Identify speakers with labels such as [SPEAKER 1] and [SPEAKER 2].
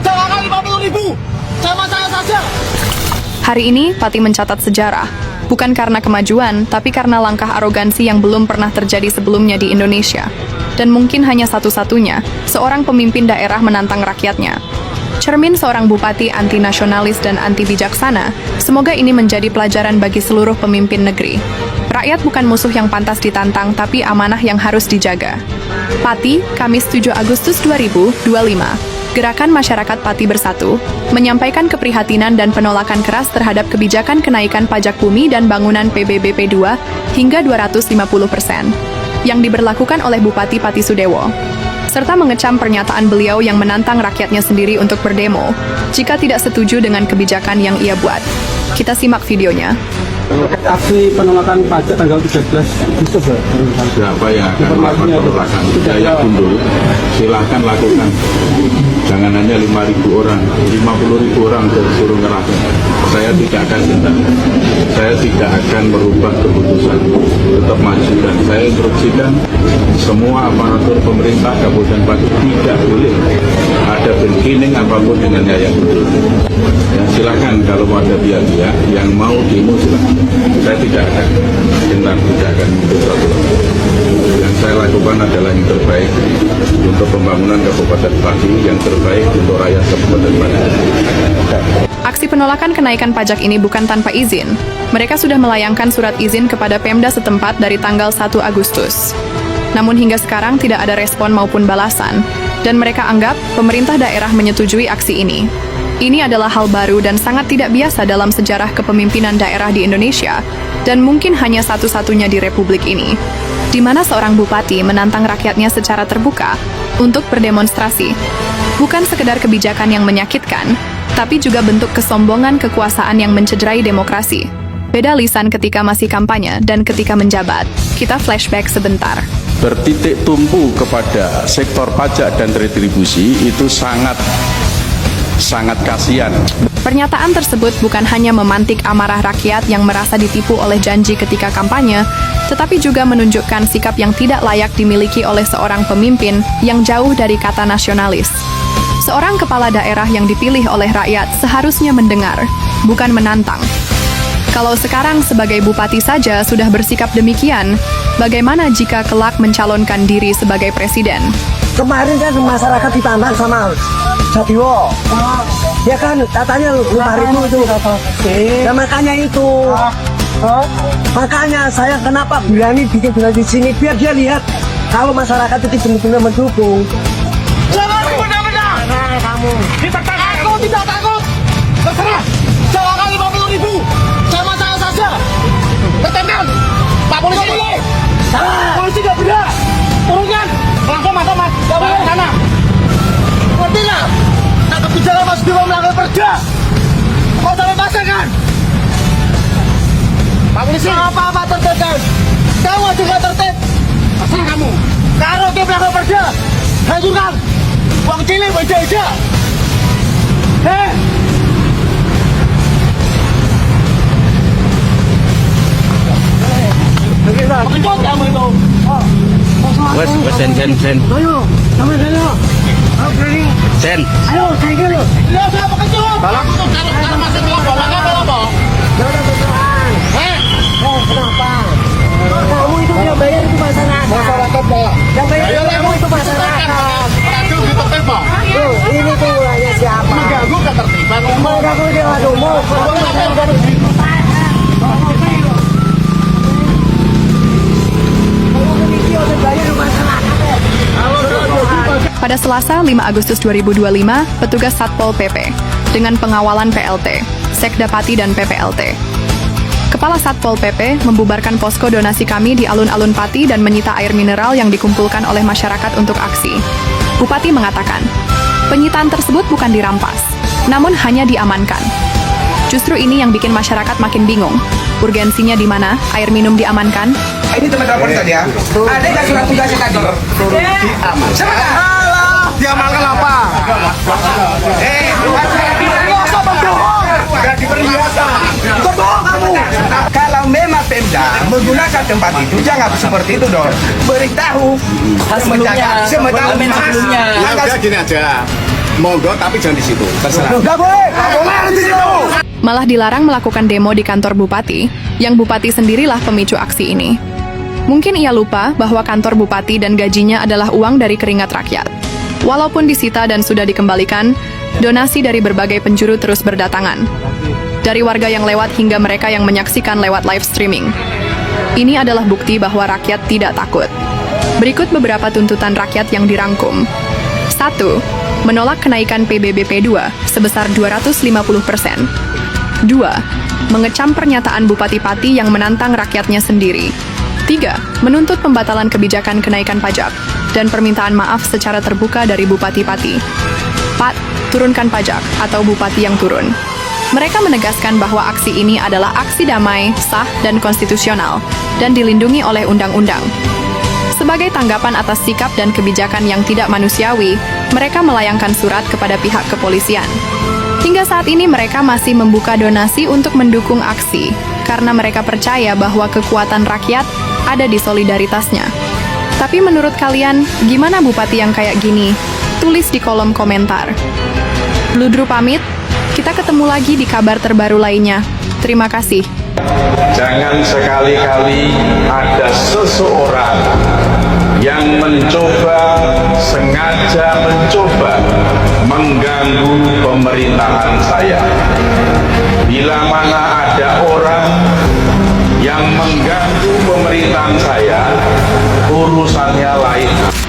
[SPEAKER 1] Jangan 50.000 sama saya saja.
[SPEAKER 2] Hari ini, Pati mencatat sejarah. Bukan karena kemajuan, tapi karena langkah arogansi yang belum pernah terjadi sebelumnya di Indonesia. Dan mungkin hanya satu-satunya, seorang pemimpin daerah menantang rakyatnya. Cermin seorang bupati anti-nasionalis dan anti-bijaksana, semoga ini menjadi pelajaran bagi seluruh pemimpin negeri. Rakyat bukan musuh yang pantas ditantang, tapi amanah yang harus dijaga. Pati, Kamis 7 Agustus 2025. Gerakan Masyarakat Pati Bersatu menyampaikan keprihatinan dan penolakan keras terhadap kebijakan kenaikan pajak bumi dan bangunan PBBP 2 hingga 250% yang diberlakukan oleh Bupati Pati Sudewo, serta mengecam pernyataan beliau yang menantang rakyatnya sendiri untuk berdemo jika tidak setuju dengan kebijakan yang ia buat. Kita simak videonya.
[SPEAKER 3] Aksi penolakan pajak tanggal 13 Agustus ya?
[SPEAKER 4] Siapa yang akan melakukan penolakan? Saya dulu, silahkan lakukan. Jangan hanya 5.000 orang, 50.000 orang suruh ngerasa. Saya tidak akan gentar. Saya tidak akan merubah keputusan. Tetap maju, dan saya instruksikan semua aparatur pemerintah Kabupaten Pati tidak boleh ada bargaining apapun dengan Yayan Rudolf. Ya, silahkan kalau mau ada pihak-pihak yang mau demo silahkan. Saya tidak akan gentar, tidak akan mundur. Yang saya lakukan adalah yang terbaik untuk pembangunan Kabupaten Pati, yang terbaik untuk rakyat Kabupaten Pati.
[SPEAKER 2] Aksi penolakan kenaikan pajak ini bukan tanpa izin. Mereka sudah melayangkan surat izin kepada Pemda setempat dari tanggal 1 Agustus. Namun hingga sekarang tidak ada respon maupun balasan, dan mereka anggap pemerintah daerah menyetujui aksi ini. Ini adalah hal baru dan sangat tidak biasa dalam sejarah kepemimpinan daerah di Indonesia, dan mungkin hanya satu-satunya di Republik ini, di mana seorang bupati menantang rakyatnya secara terbuka untuk berdemonstrasi. Bukan sekedar kebijakan yang menyakitkan, tapi juga bentuk kesombongan kekuasaan yang mencederai demokrasi. Beda lisan ketika masih kampanye dan ketika menjabat. Kita flashback sebentar.
[SPEAKER 5] Bertitik tumpu kepada sektor pajak dan retribusi itu sangat kasihan.
[SPEAKER 2] Pernyataan tersebut bukan hanya memantik amarah rakyat yang merasa ditipu oleh janji ketika kampanye, tetapi juga menunjukkan sikap yang tidak layak dimiliki oleh seorang pemimpin yang jauh dari kata nasionalis. Seorang kepala daerah yang dipilih oleh rakyat seharusnya mendengar, bukan menantang. Kalau sekarang sebagai bupati saja sudah bersikap demikian, bagaimana jika kelak mencalonkan diri sebagai presiden?
[SPEAKER 6] Kemarin kan masyarakat ditantang sama Jatiwo. Ya kan, katanya 5.000 itu. Ya makanya itu. Makanya saya kenapa berani bikin dengan di sini, biar dia lihat kalau masyarakat itu benar-benar mendukung.
[SPEAKER 1] Jangan benar-benar.
[SPEAKER 6] Kamu.
[SPEAKER 1] Aku tidak takut. Terserah. Jangan 50.000 sama saya saja. Bertempel. Pak Polisi. Polisi nggak benar. Turunkan. Langsung masuk mas. Nggak boleh sana. Ngerti nggak? Nah, kebijakan Mas Dewa melanggar perda. Mau sampai pasar kan? Pak Polisi. Apa-apa tertib kan? Kamu juga tertib. Asal kamu. Kalau dia melanggar perda, hancurkan. Uang cilik aja. Pengecut kamu itu.
[SPEAKER 5] Wes, sen.
[SPEAKER 6] Ayo, sama saya. Berani.
[SPEAKER 5] Sen.
[SPEAKER 6] Ayo, saya dulu.
[SPEAKER 1] Ya saya pengecut. Kalau masih bilang bolanya apa?
[SPEAKER 6] Kenapa? Kamu itu yang bayar itu masyarakat.
[SPEAKER 1] Masyarakat Pak.
[SPEAKER 6] Yang bayar kamu itu masyarakat.
[SPEAKER 1] Radio ditertibkan.
[SPEAKER 6] Tuh, ini tuh ulahnya siapa?
[SPEAKER 1] Mengganggu ketertiban.
[SPEAKER 6] Mengganggu dia aduh mau.
[SPEAKER 2] Pada Selasa 5 Agustus 2025, petugas Satpol PP dengan pengawalan PLT, Sekda Pati dan PPLT. Kepala Satpol PP membubarkan posko donasi kami di alun-alun Pati dan menyita air mineral yang dikumpulkan oleh masyarakat untuk aksi. Bupati mengatakan, penyitaan tersebut bukan dirampas, namun hanya diamankan. Justru ini yang bikin masyarakat makin bingung. Urgensinya di mana air minum diamankan?
[SPEAKER 7] Ini teman-teman polisi tadi ya. Ada nggak surat tugasnya tadi? Sebentar.
[SPEAKER 1] Diamalkan apa?
[SPEAKER 7] Kalau memang Pemda menggunakan tempat itu, jangan seperti itu dong. Beritahu sebelumnya.
[SPEAKER 4] Gini aja.
[SPEAKER 1] monggo tapi jangan di situ. Terserah.
[SPEAKER 6] Nggak boleh.
[SPEAKER 1] Nggak boleh di situ.
[SPEAKER 2] Malah dilarang melakukan demo di kantor bupati, yang bupati sendirilah pemicu aksi ini. Mungkin ia lupa bahwa kantor bupati dan gajinya adalah uang dari keringat rakyat. Walaupun disita dan sudah dikembalikan, donasi dari berbagai penjuru terus berdatangan. Dari warga yang lewat hingga mereka yang menyaksikan lewat live streaming. Ini adalah bukti bahwa rakyat tidak takut. Berikut beberapa tuntutan rakyat yang dirangkum. 1. Menolak kenaikan PBBP 2 sebesar 250%. 2. Mengecam pernyataan Bupati Pati yang menantang rakyatnya sendiri. 3. Menuntut pembatalan kebijakan kenaikan pajak dan permintaan maaf secara terbuka dari Bupati Pati. 4. Turunkan pajak atau Bupati yang turun. Mereka menegaskan bahwa aksi ini adalah aksi damai, sah, dan konstitusional, dan dilindungi oleh undang-undang. Sebagai tanggapan atas sikap dan kebijakan yang tidak manusiawi, mereka melayangkan surat kepada pihak kepolisian. Hingga saat ini mereka masih membuka donasi untuk mendukung aksi, karena mereka percaya bahwa kekuatan rakyat ada di solidaritasnya. Tapi menurut kalian, gimana bupati yang kayak gini? Tulis di kolom komentar. Bludru pamit, kita ketemu lagi di kabar terbaru lainnya. Terima kasih.
[SPEAKER 5] Jangan sekali-kali ada seseorang yang sengaja mencoba mengganggu pemerintahan saya. Bila mana ada orang yang mengganggu pemerintahan saya, urusannya lain.